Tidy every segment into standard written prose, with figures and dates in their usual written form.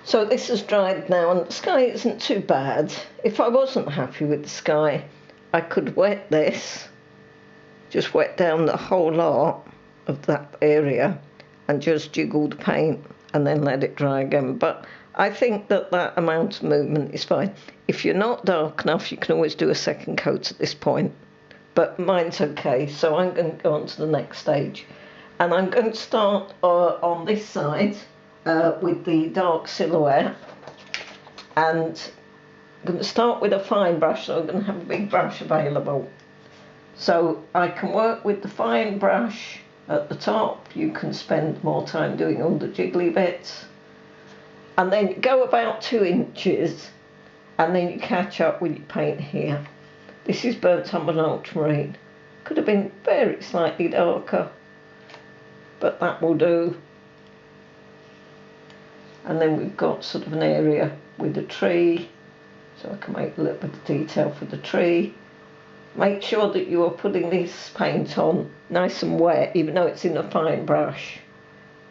So this has dried now, and the sky isn't too bad. If I wasn't happy with the sky, I could wet this, just wet down the whole lot of that area and just jiggle the paint and then let it dry again. But I think that that amount of movement is fine. If you're not dark enough, you can always do a second coat at this point. But mine's okay, so I'm going to go on to the next stage. And I'm going to start on this side with the dark silhouette. And I'm going to start with a fine brush, so I'm going to have a big brush available. So I can work with the fine brush at the top. You can spend more time doing all the jiggly bits. And then you go about 2 inches, and then you catch up with your paint here. This is burnt umber and ultramarine. Could have been very slightly darker, but that will do. And then we've got sort of an area with a tree, so I can make a little bit of detail for the tree. Make sure that you are putting this paint on nice and wet, even though it's in a fine brush.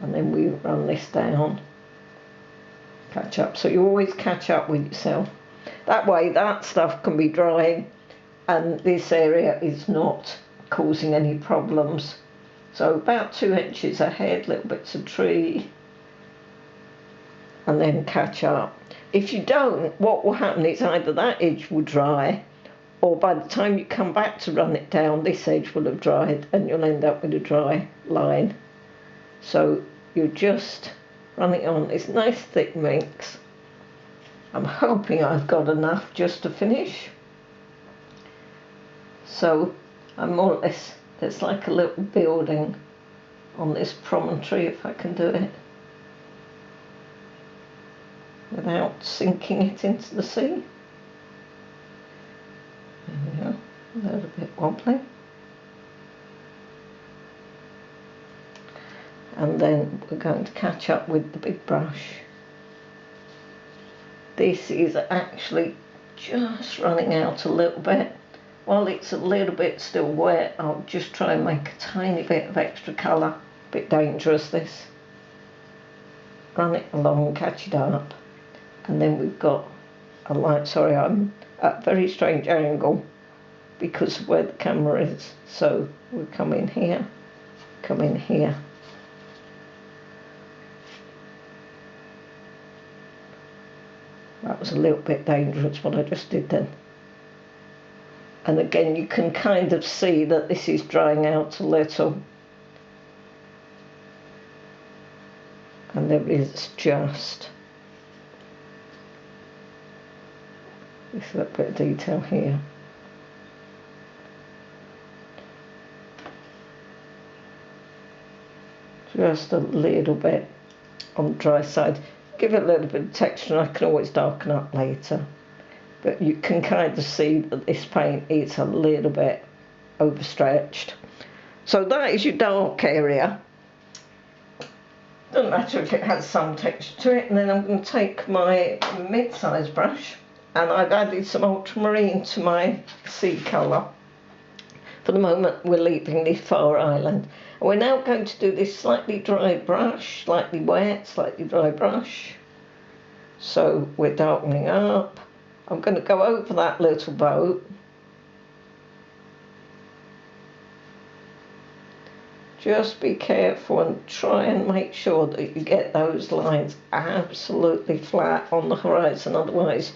And then we run this down, catch up. So you always catch up with yourself. That way that stuff can be drying and this area is not causing any problems. So about 2 inches ahead, little bits of tree, and then catch up. If you don't, what will happen is either that edge will dry, or by the time you come back to run it down, this edge will have dried and you'll end up with a dry line. So you're just running on this nice thick mix. I'm hoping I've got enough just to finish. So I'm more or less, there's like a little building on this promontory, if I can do it without sinking it into the sea. There we go, a little bit wobbly. And then we're going to catch up with the big brush. This is actually just running out a little bit. While it's a little bit still wet, I'll just try and make a tiny bit of extra colour. A bit dangerous, this. Run it along, catch it up. And then we've got a light, sorry, I'm at a very strange angle because of where the camera is. So we'll come in here, come in here. That was a little bit dangerous what I just did then. And again, you can kind of see that this is drying out a little. And there is just this little bit of detail here. Just a little bit on the dry side. Give it a little bit of texture, and I can always darken up later. But you can kind of see that this paint is a little bit overstretched. So that is your dark area. Doesn't matter if it has some texture to it. And then I'm going to take my mid-size brush, and I've added some ultramarine to my sea colour. For the moment, we're leaving the far island. And we're now going to do this slightly dry brush, slightly wet, slightly dry brush. So we're darkening up. I'm going to go over that little boat. Just be careful and try and make sure that you get those lines absolutely flat on the horizon, otherwise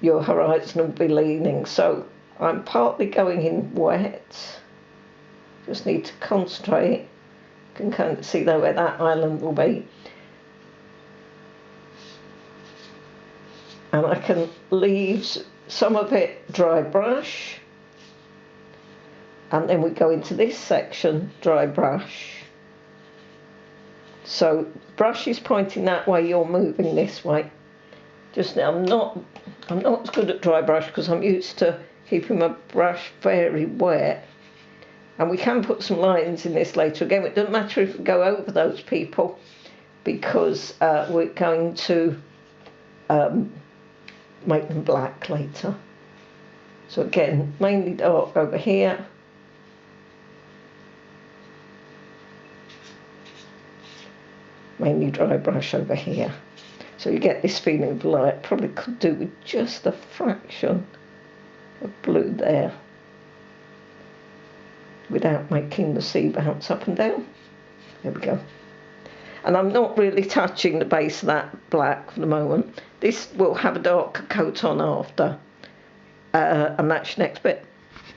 your horizon will be leaning. So I'm partly going in wet. Just need to concentrate. You can kind of see there where that island will be. And I can leave some of it dry brush, and then we go into this section, dry brush. So brush is pointing that way, you're moving this way. Just now, I'm not as good at dry brush because I'm used to keeping my brush very wet. And we can put some lines in this later. Again, it doesn't matter if we go over those people, because we're going to make them black later. So again, mainly dark over here. mainly dry brush over here. So you get this feeling of light. Probably could do with just a fraction of blue there without making the sea bounce up and down. There we go. And I'm not really touching the base of that black for the moment. This will have a darker coat on after. And that's the next bit.